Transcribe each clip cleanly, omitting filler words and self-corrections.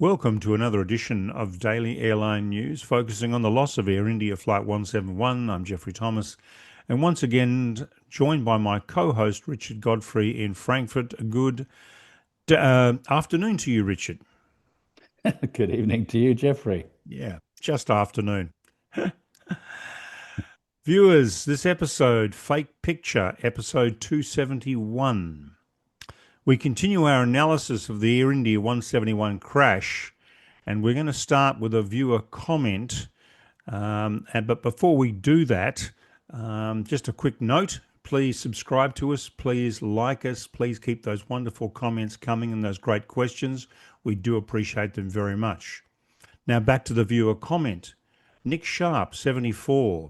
Welcome to another edition of Daily Airline News, focusing on the loss of Air India Flight 171. I'm Geoffrey Thomas, and once again joined by my co-host Richard Godfrey in Frankfurt. Good afternoon to you, Richard. Good evening to you, Geoffrey. Yeah, just afternoon. Viewers, this episode, Fake Picture, episode 271. We continue our analysis of the Air India 171 crash, and we're going to start with a viewer comment. But before we do that, just a quick note. Please subscribe to us. Please like us. Please keep those wonderful comments coming and those great questions. We do appreciate them very much. Now back to the viewer comment. Nick Sharp, 74.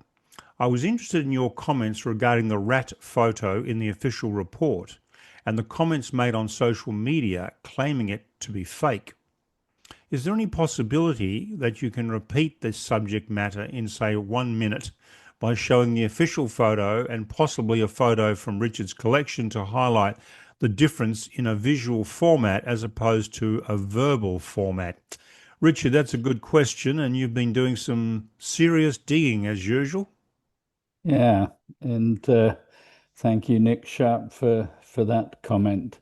I was interested in your comments regarding the rat photo in the official report and the comments made on social media claiming it to be fake. Is there any possibility that you can repeat this subject matter in, say, 1 minute by showing the official photo and possibly a photo from Richard's collection to highlight the difference in a visual format as opposed to a verbal format? Richard, that's a good question, and you've been doing some serious digging as usual. Yeah, and thank you, Nick Sharp, for that comment.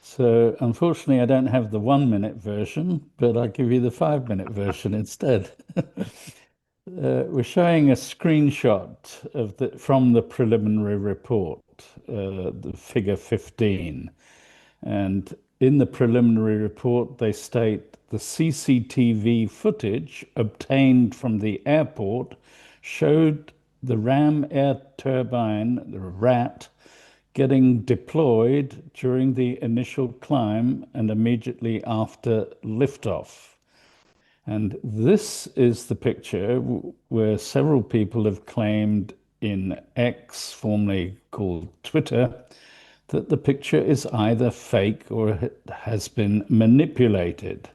So unfortunately, I don't have the 1 minute version, but I'll give you the 5 minute version instead. We're showing a screenshot from the preliminary report, the figure 15. And in the preliminary report, they state the CCTV footage obtained from the airport showed the Ram air turbine, the RAT, getting deployed during the initial climb and immediately after liftoff. And this is the picture where several people have claimed in X, formerly called Twitter, that the picture is either fake or it has been manipulated.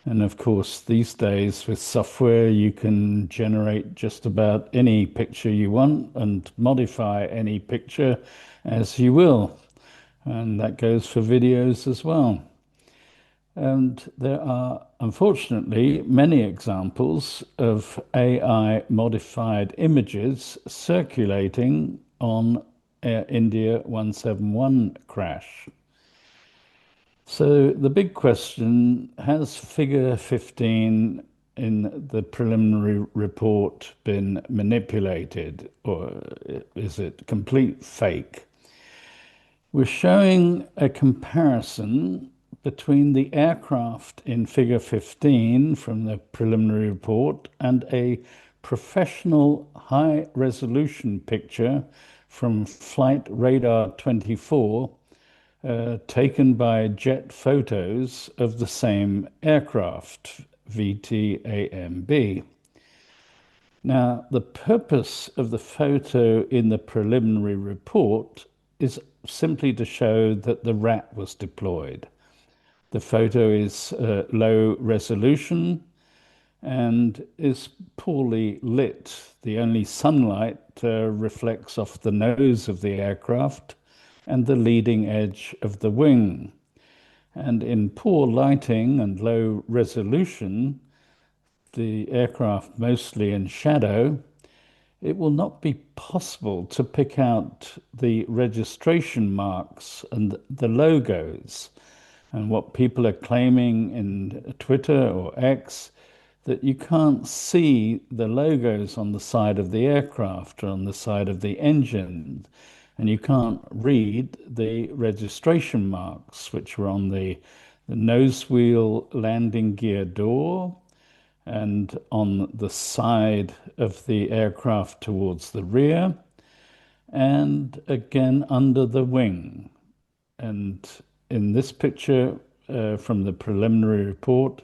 And of course, these days with software, you can generate just about any picture you want and modify any picture as you will. And that goes for videos as well. And there are, unfortunately, many examples of AI modified images circulating on Air India 171 crash. So the big question, has figure 15 in the preliminary report been manipulated, or is it complete fake? We're showing a comparison between the aircraft in figure 15 from the preliminary report and a professional high-resolution picture from Flight Radar 24 taken by jet photos of the same aircraft, VT-ANB. Now, the purpose of the photo in the preliminary report is simply to show that the RAT was deployed. The photo is low resolution and is poorly lit. The only sunlight reflects off the nose of the aircraft and the leading edge of the wing. And in poor lighting and low resolution, the aircraft mostly in shadow, it will not be possible to pick out the registration marks and the logos. And what people are claiming in Twitter or X, that you can't see the logos on the side of the aircraft or on the side of the engine, and you can't read the registration marks, which were on the nose wheel landing gear door and on the side of the aircraft towards the rear, and again under the wing. And in this picture from the preliminary report,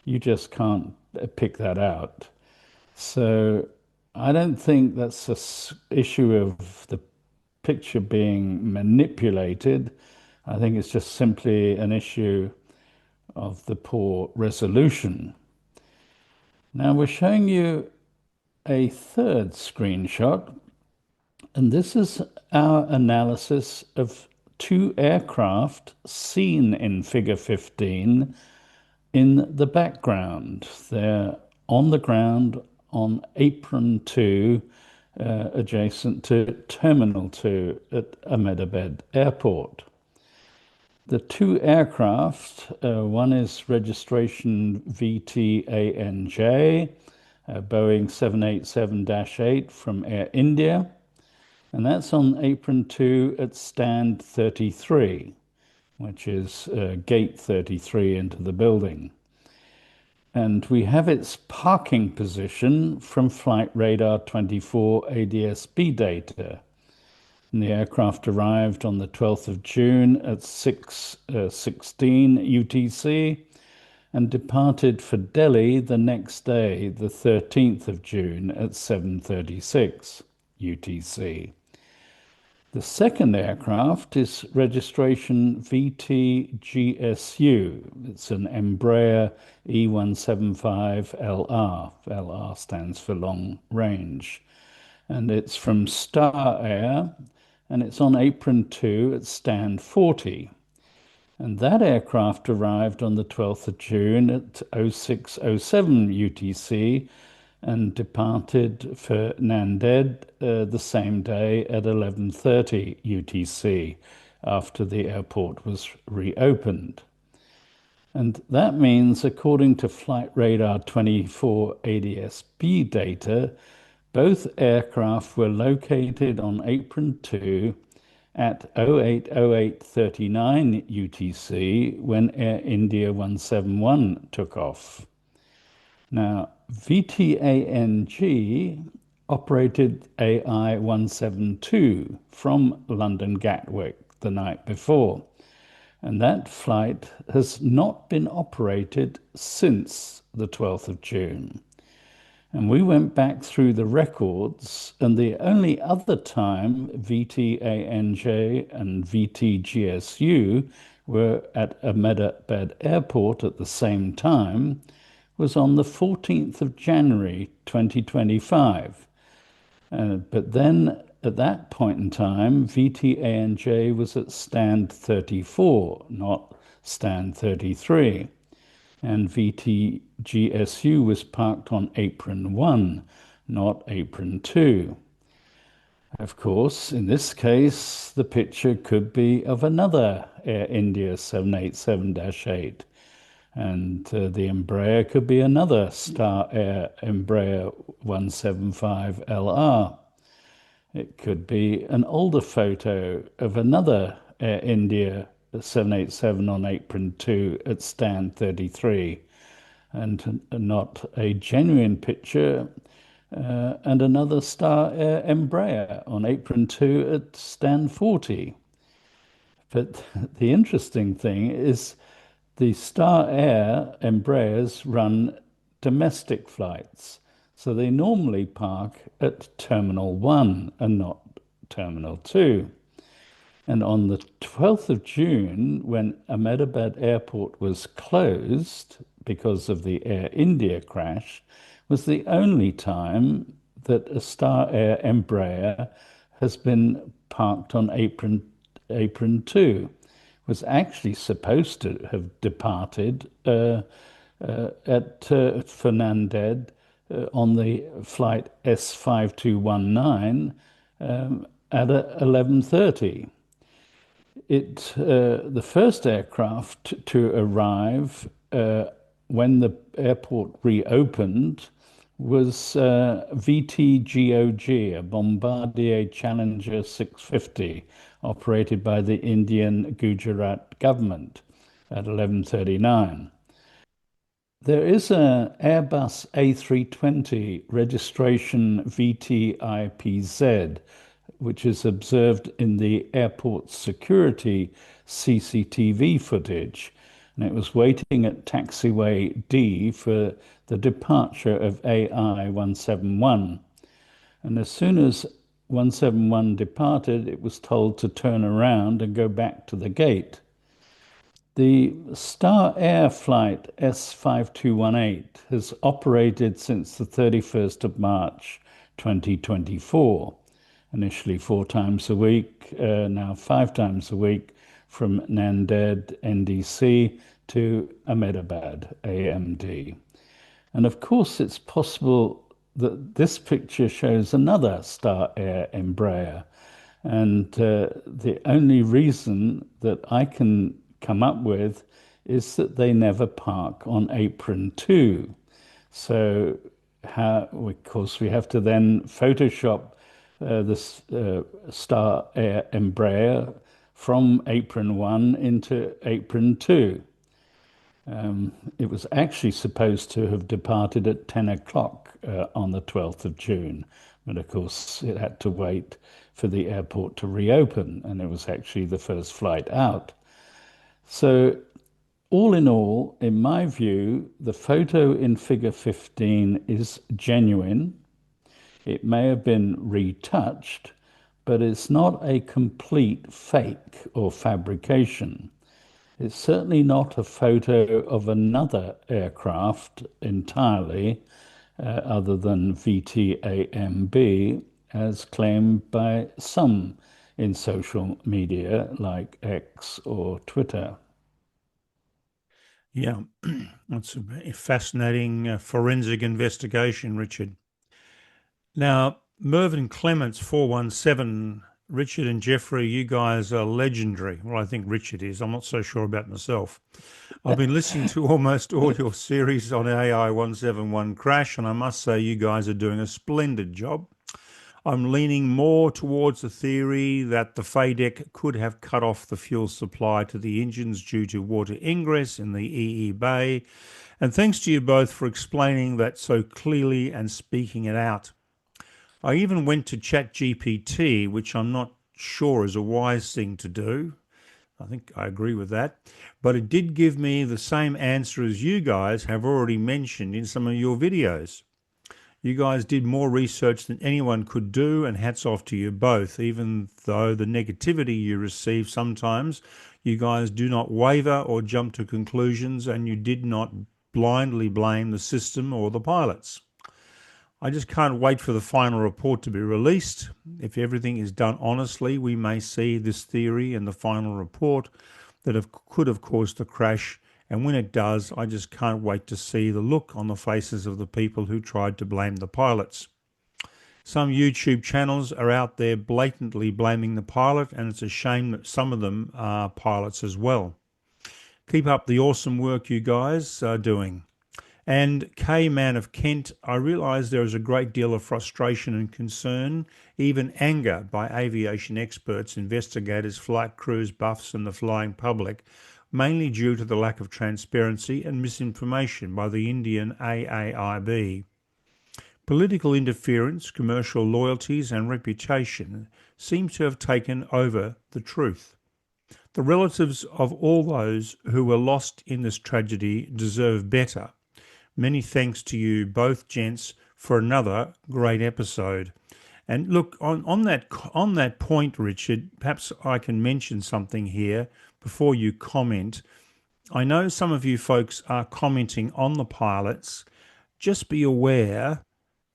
you just can't pick that out. So I don't think that's an issue of the picture being manipulated. I think it's just simply an issue of the poor resolution. Now we're showing you a third screenshot, and this is our analysis of two aircraft seen in figure 15 in the background. They're on the ground on Apron 2, adjacent to Terminal 2 at Ahmedabad Airport. The two aircraft, one is registration VT-ANJ, Boeing 787-8 from Air India, and that's on Apron 2 at Stand 33, which is Gate 33 into the building. And we have its parking position from Flight Radar 24 ADS-B data. And the aircraft arrived on the 12th of June at 6:16 UTC and departed for Delhi the next day, the 13th of June at 7:36 UTC. The second aircraft is registration VT-GSU. It's an Embraer E175LR. LR stands for long range. And it's from Star Air, and it's on Apron 2 at Stand 40. And that aircraft arrived on the 12th of June at 06:07 UTC and departed for Nanded the same day at 11:30 UTC after the airport was reopened. And that means, according to Flight Radar 24 ADS-B data, both aircraft were located on Apron 2 at 08:08:39 UTC when Air India 171 took off. Now, VT-ANG operated AI 172 from London Gatwick the night before, and that flight has not been operated since the 12th of June. And we went back through the records, and the only other time VT-ANJ and VT-GSU were at Ahmedabad Airport at the same time was on the 14th of January 2025. But then at that point in time, VT-ANJ was at Stand 34, not Stand 33. And VT-GSU was parked on Apron 1, not Apron 2. Of course, in this case, the picture could be of another Air India 787-8. And the Embraer could be another Star Air Embraer 175LR. It could be an older photo of another Air India 787 on Apron 2 at Stand 33, and not a genuine picture, and another Star Air Embraer on Apron 2 at Stand 40. But the interesting thing is the Star Air Embraers run domestic flights, so they normally park at Terminal 1 and not Terminal 2. And on the 12th of June, when Ahmedabad Airport was closed because of the Air India crash, was the only time that a Star Air Embraer has been parked on Apron 2. Was actually supposed to have departed at Fernanded on the flight S5219 at 11:30. The first aircraft to arrive when the airport reopened was VT-GOG, a Bombardier Challenger 650, operated by the Indian Gujarat government at 11:39. There is an Airbus A320 registration VT-IPZ, which is observed in the airport security CCTV footage, and it was waiting at taxiway D for the departure of AI 171. And as soon as 171 departed, it was told to turn around and go back to the gate. The Star Air flight S5218 has operated since the 31st of March 2024, initially 4 times a week, now 5 times a week from Nanded, NDC to Ahmedabad, AMD. And of course, it's possible that this picture shows another Star Air Embraer. And the only reason that I can come up with is that they never park on apron 2. So, of course, we have to then Photoshop this Star Air Embraer from apron 1 into apron 2. It was actually supposed to have departed at 10 o'clock on the 12th of June. But of course, it had to wait for the airport to reopen, and it was actually the first flight out. So, all in all, in my view, the photo in figure 15 is genuine. It may have been retouched, but it's not a complete fake or fabrication. It's certainly not a photo of another aircraft entirely, other than VT-ANB, as claimed by some in social media like X or Twitter. Yeah, that's a fascinating forensic investigation, Richard. Now, Mervyn Clements 417, Richard and Geoffrey, you guys are legendary. Well, I think Richard is. I'm not so sure about myself. I've been listening to almost all your series on AI 171 Crash, and I must say you guys are doing a splendid job. I'm leaning more towards the theory that the FADEC could have cut off the fuel supply to the engines due to water ingress in the EE Bay. And thanks to you both for explaining that so clearly and speaking it out. I even went to ChatGPT, which I'm not sure is a wise thing to do. I think I agree with that. But it did give me the same answer as you guys have already mentioned in some of your videos. You guys did more research than anyone could do, and hats off to you both. Even though the negativity you receive sometimes, you guys do not waver or jump to conclusions, and you did not blindly blame the system or the pilots. I just can't wait for the final report to be released. If everything is done honestly, we may see this theory in the final report that could have caused the crash. And when it does, I just can't wait to see the look on the faces of the people who tried to blame the pilots. Some YouTube channels are out there blatantly blaming the pilot, and it's a shame that some of them are pilots as well. Keep up the awesome work you guys are doing. And K Man of Kent, I realise there is a great deal of frustration and concern, even anger by aviation experts, investigators, flight crews, buffs and the flying public, mainly due to the lack of transparency and misinformation by the Indian AAIB. Political interference, commercial loyalties and reputation seem to have taken over the truth. The relatives of all those who were lost in this tragedy deserve better. Many thanks to you both, gents, for another great episode. And look, on that point, Richard, perhaps I can mention something here before you comment. I know some of you folks are commenting on the pilots. Just be aware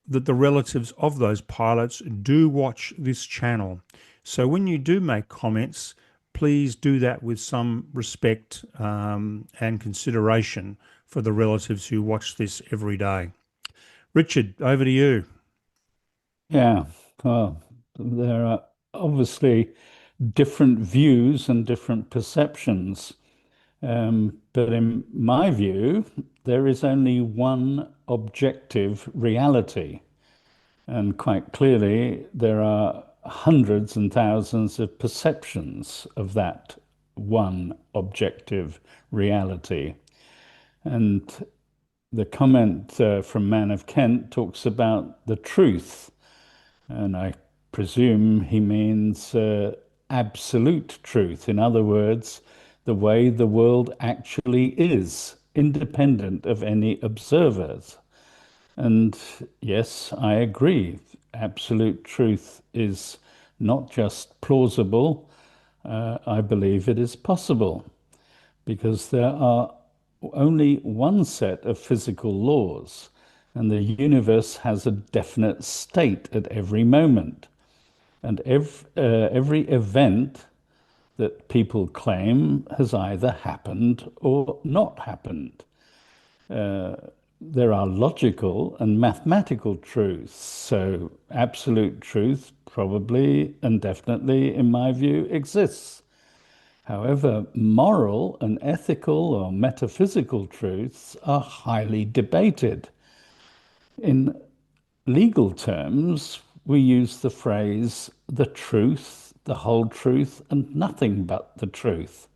that the relatives of those pilots do watch this channel. So when you do make comments, please do that with some respect and consideration for the relatives who watch this every day. Richard, over to you. Yeah, well, there are obviously different views and different perceptions. But in my view, there is only one objective reality. And quite clearly, there are hundreds and thousands of perceptions of that one objective reality. And the comment from Man of Kent talks about the truth. And I presume he means absolute truth. In other words, the way the world actually is, independent of any observers. And yes, I agree. Absolute truth is not just plausible, I believe it is possible, because there are only one set of physical laws, and the universe has a definite state at every moment. And every event that people claim has either happened or not happened. Uh, there are logical and mathematical truths. So, absolute truth probably and definitely, in my view, exists. However, moral and ethical or metaphysical truths are highly debated. In legal terms, we use the phrase the truth, the whole truth, and nothing but the truth.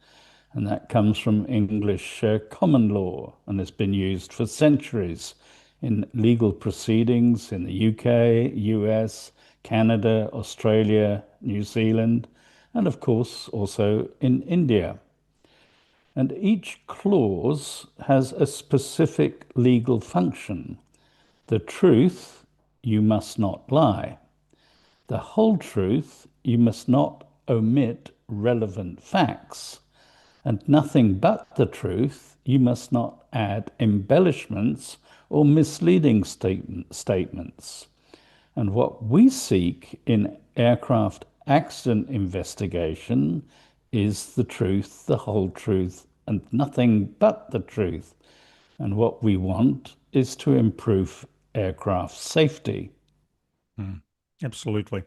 And that comes from English common law and has been used for centuries in legal proceedings in the UK, US, Canada, Australia, New Zealand, and of course also in India. And each clause has a specific legal function. The truth, you must not lie. The whole truth, you must not omit relevant facts. And nothing but the truth, you must not add embellishments or misleading statements. And what we seek in aircraft accident investigation is the truth, the whole truth, and nothing but the truth. And what we want is to improve aircraft safety. Absolutely.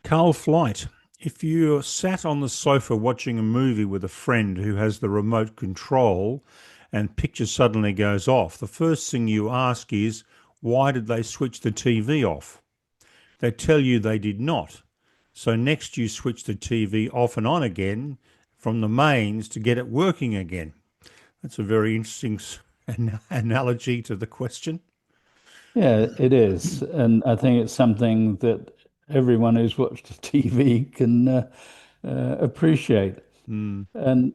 Carl Flight. If you're sat on the sofa watching a movie with a friend who has the remote control and picture suddenly goes off, the first thing you ask is, why did they switch the TV off? They tell you they did not. So next you switch the TV off and on again from the mains to get it working again. That's a very interesting analogy to the question. Yeah, it is. And I think it's something that everyone who's watched TV can appreciate. Hmm. And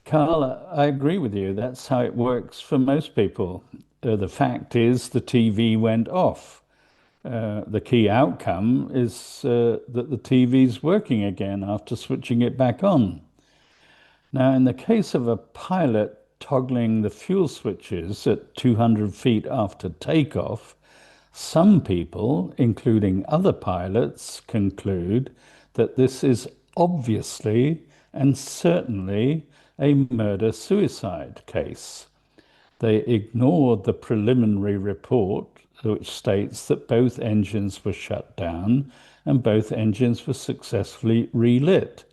Carl, I agree with you. That's how it works for most people. The fact is, the TV went off. The key outcome is that the TV's working again after switching it back on. Now, in the case of a pilot toggling the fuel switches at 200 feet after takeoff, some people, including other pilots, conclude that this is obviously and certainly a murder suicide case. They ignored the preliminary report, which states that both engines were shut down and both engines were successfully relit.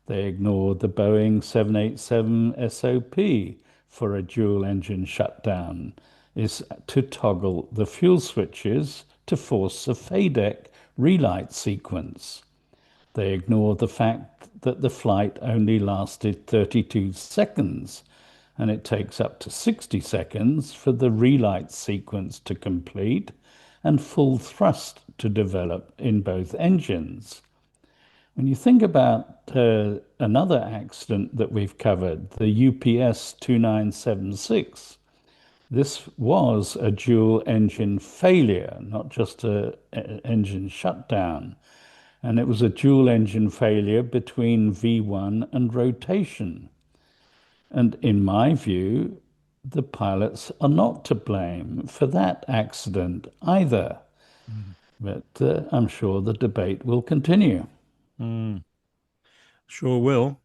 They ignored the Boeing 787 SOP for a dual engine shutdown, is to toggle the fuel switches to force a FADEC relight sequence. They ignored the fact that the flight only lasted 32 seconds and it takes up to 60 seconds for the relight sequence to complete and full thrust to develop in both engines. When you think about another accident that we've covered, the UPS 2976, this was a dual engine failure, not just an engine shutdown. And it was a dual engine failure between V1 and rotation. And in my view, the pilots are not to blame for that accident either. But I'm sure the debate will continue. Mm. Sure will.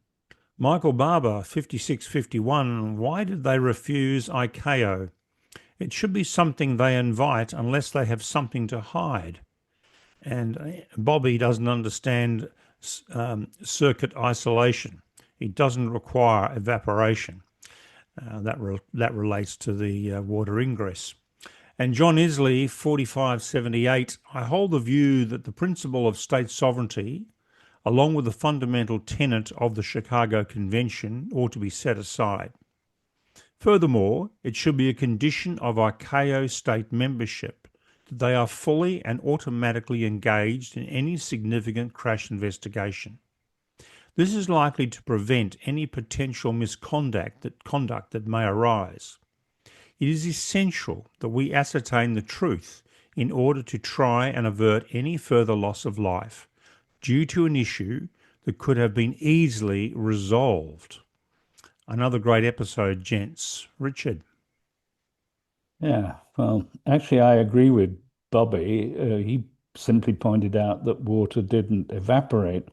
Michael Barber, 5651. Why did they refuse ICAO? It should be something they invite unless they have something to hide. And Bobby doesn't understand circuit isolation. It doesn't require evaporation. That relates to the water ingress. And John Isley, 4578. I hold the view that the principle of state sovereignty, along with the fundamental tenet of the Chicago Convention, ought to be set aside. Furthermore, it should be a condition of ICAO state membership that they are fully and automatically engaged in any significant crash investigation. This is likely to prevent any potential misconduct that may arise. It is essential that we ascertain the truth in order to try and avert any further loss of life due to an issue that could have been easily resolved. Another great episode, gents. Richard. Yeah, well, actually, I agree with Bobby. He simply pointed out that water didn't evaporate.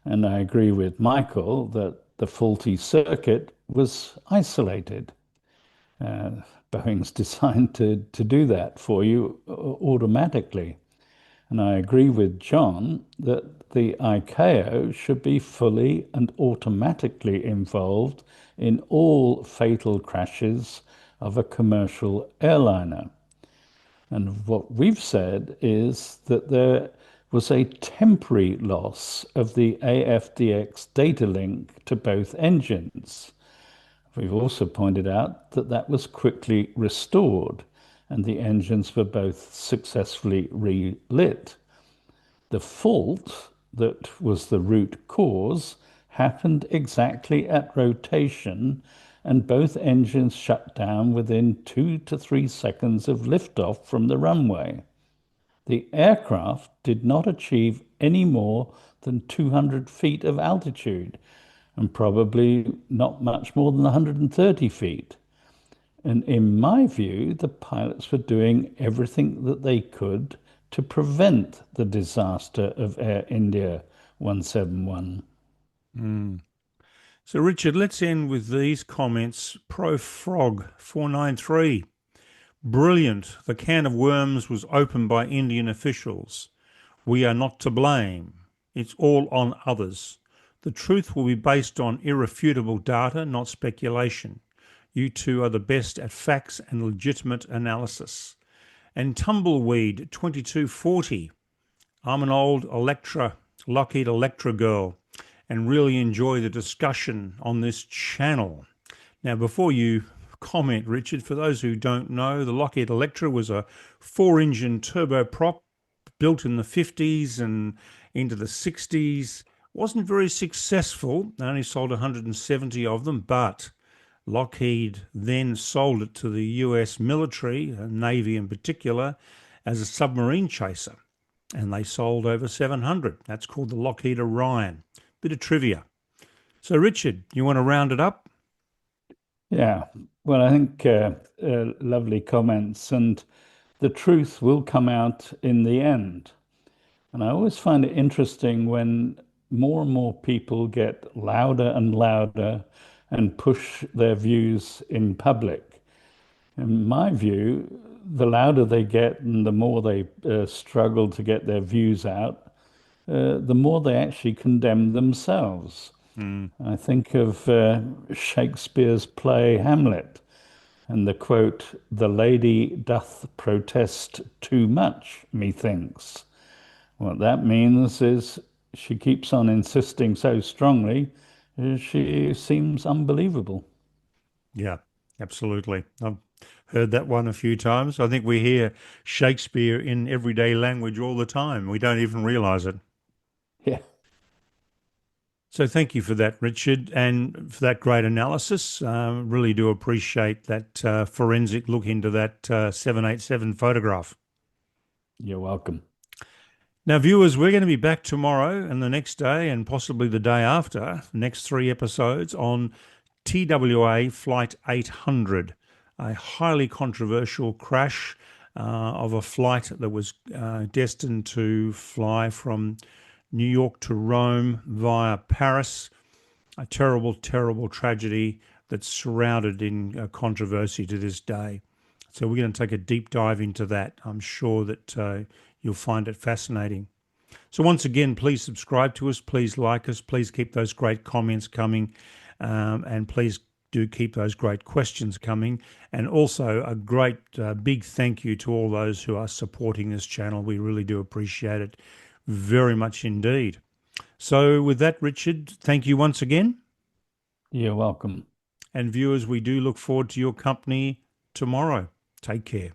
And I agree with Michael that the faulty circuit was isolated. Uh, Boeing's designed to do that for you automatically. And I agree with John that the ICAO should be fully and automatically involved in all fatal crashes of a commercial airliner. And what we've said is that there was a temporary loss of the AFDX data link to both engines. We've also pointed out that that was quickly restored and the engines were both successfully relit. The fault that was the root cause happened exactly at rotation, and both engines shut down within 2 to 3 seconds of liftoff from the runway. The aircraft did not achieve any more than 200 feet of altitude, and probably not much more than 130 feet. And in my view, the pilots were doing everything that they could to prevent the disaster of Air India 171. So, Richard, let's end with these comments. Pro Frog 493. Brilliant. The can of worms was opened by Indian officials. We are not to blame. It's all on others. The truth will be based on irrefutable data, not speculation. You two are the best at facts and legitimate analysis. And Tumbleweed 2240. I'm an old Lockheed Electra girl and really enjoy the discussion on this channel. Now, before you comment, Richard, for those who don't know, the Lockheed Electra was a 4-engine turboprop built in the 50s and into the 60s. Wasn't very successful. They only sold 170 of them, but Lockheed then sold it to the US military, Navy in particular, as a submarine chaser. And they sold over 700. That's called the Lockheed Orion. Bit of trivia. So, Richard, you want to round it up? Yeah, well, I think lovely comments, and the truth will come out in the end. And I always find it interesting when more and more people get louder and louder and push their views in public. In my view, the louder they get and the more they struggle to get their views out, the more they actually condemn themselves. I think of Shakespeare's play Hamlet and the quote, "The lady doth protest too much, methinks." What that means is she keeps on insisting so strongly, she seems unbelievable. Yeah, absolutely. I've heard that one a few times. I think we hear Shakespeare in everyday language all the time. We don't even realize it. Yeah. So thank you for that, Richard, and for that great analysis. Really do appreciate that forensic look into that 787 photograph. You're welcome. Now, viewers, we're going to be back tomorrow and the next day and possibly the day after, the next 3 episodes on TWA Flight 800, a highly controversial crash of a flight that was destined to fly from New York to Rome via Paris. A terrible, terrible tragedy that's shrouded in controversy to this day. So we're going to take a deep dive into that. I'm sure that you'll find it fascinating. So once again, please subscribe to us. Please like us. Please keep those great comments coming. And please do keep those great questions coming. And also a great big thank you to all those who are supporting this channel. We really do appreciate it very much indeed. So with that, Richard, thank you once again. You're welcome. And viewers, we do look forward to your company tomorrow. Take care.